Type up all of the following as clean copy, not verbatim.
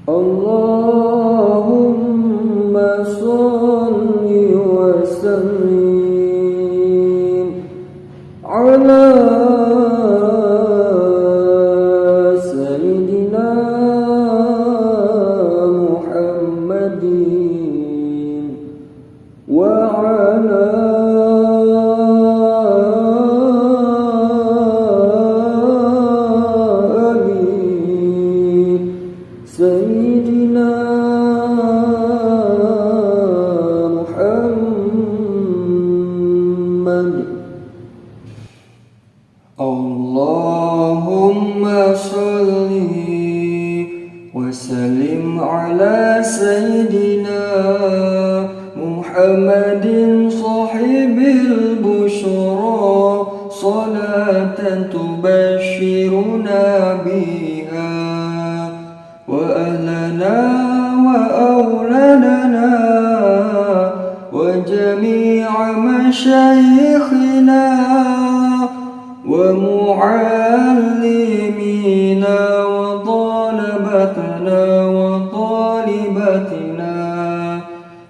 Allahumma sholli wa sallim ala sayyidina Muhammadin wa ala Sayyidina Muhammad. Allahumma sholli wa sallim ala Sayyidina Muhammadin sahibil bushra salatan tubashiruna biha وأهلنا وأولادنا وجميع مشايخنا ومعلمينا وطلبتنا وطالباتنا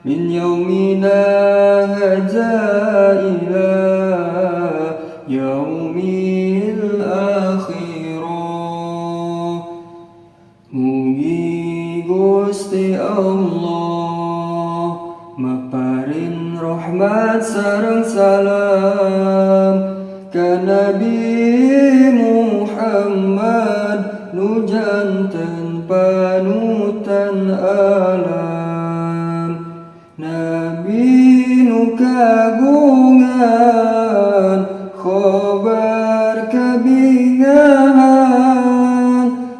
من يومنا هذا إلى يوم Mugi Gusti Allah maparin rahmat sareng salam ka Nabi Muhammad nu janten panutan alam, Nabi nu kagungan khobar kabingahan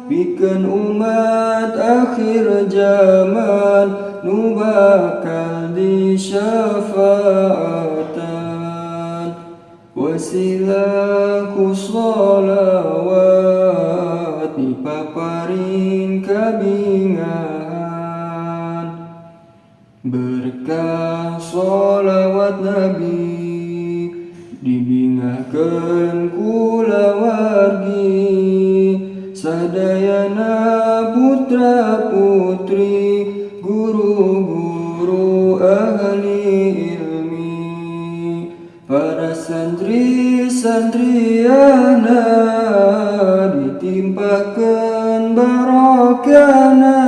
bikin umat akhir zaman nu bakal disyafaatan wasilah ku sholawat dipaparin kabingahan berkah sholawat Nabi dibingakeun kulawargi sadayana putra putri guru-guru ahli ilmi para santri santriana ditimpakeun barokahna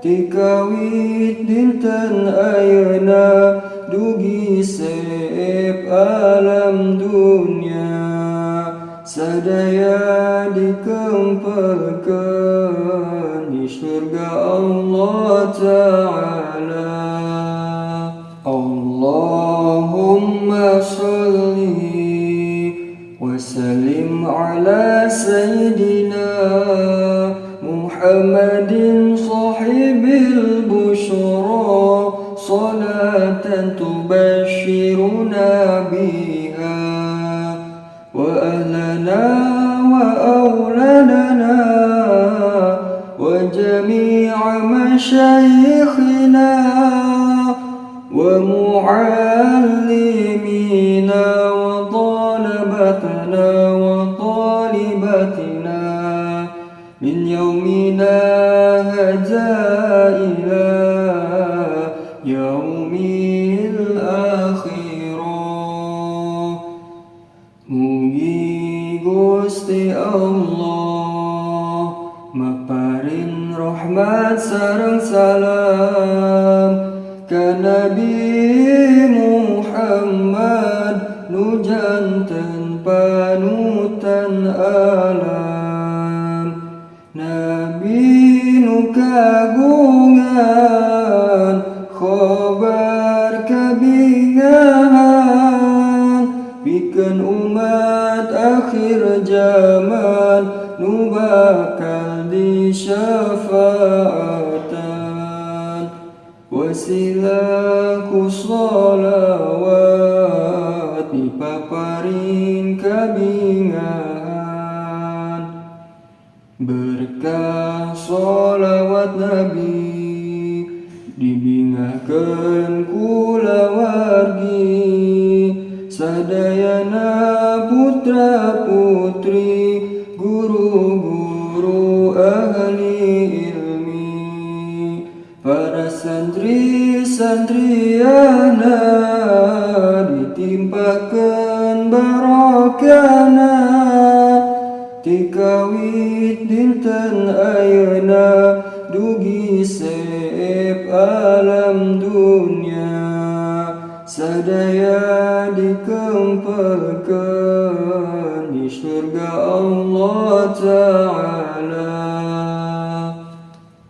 tikawit dinten ayeuna dugi seep alam dunia sadaya dikempelkeun di surga Allah Ta'ala. Allahumma sholli wa sallim ala sayyidina Muhammadin sahibil bushra salatan tubashiruna biha وأهلنا وأولادنا وجميع مشايخنا ومعلمينا وطلبتنا وطالباتنا من يومنا هذا إلى يوم Mugi Gusti Allah maparin rahmat sareng salam ka Nabi Muhammad nu janten panutan alam, Nabi nu kagungan khobar kabingahan bikin umat akhir zaman nu bakal disyafaatan wasilah ku sholawat dipaparin kabingahan berkah sholawat Nabi dibingakeun kulawargi sadayana putra-putri guru-guru ahli ilmi santri-santriana ditimpakan barokana tikawit dinten ayeuna dugi sep alam dunia sadaya dikempelkeun di surga Allah Ta'ala.